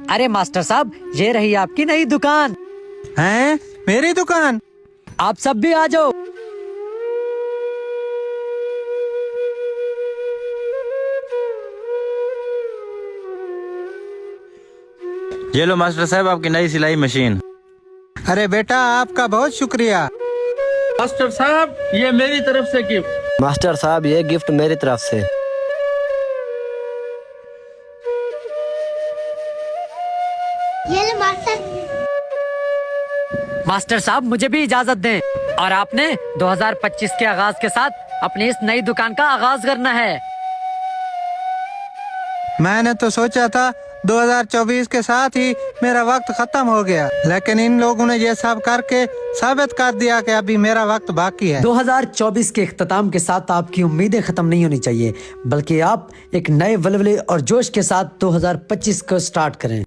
अरे मास्टर साहब, ये रही आपकी नई दुकान। हैं? मेरी दुकान? आप सब भी आ जाओ। ये लो मास्टर साहब आपकी नई सिलाई मशीन। अरे बेटा, आपका बहुत शुक्रिया। मास्टर साहब, ये मेरी तरफ से गिफ्ट। मास्टर साहब, ये गिफ्ट मेरी तरफ से। ये लो मास्टर। मास्टर साहब, मुझे भी इजाजत दें। और आपने 2025 के आगाज के साथ अपनी इस नई दुकान का आगाज करना है। मैंने तो सोचा था 2024 के साथ ही मेरा वक्त खत्म हो गया, लेकिन इन लोगों ने ये सब करके साबित कर दिया कि अभी मेरा वक्त बाकी है। 2024 के इख्तिताम के साथ आपकी उम्मीदें खत्म नहीं होनी चाहिए, बल्कि आप एक नए वल्वले और जोश के साथ 2025 को स्टार्ट करें।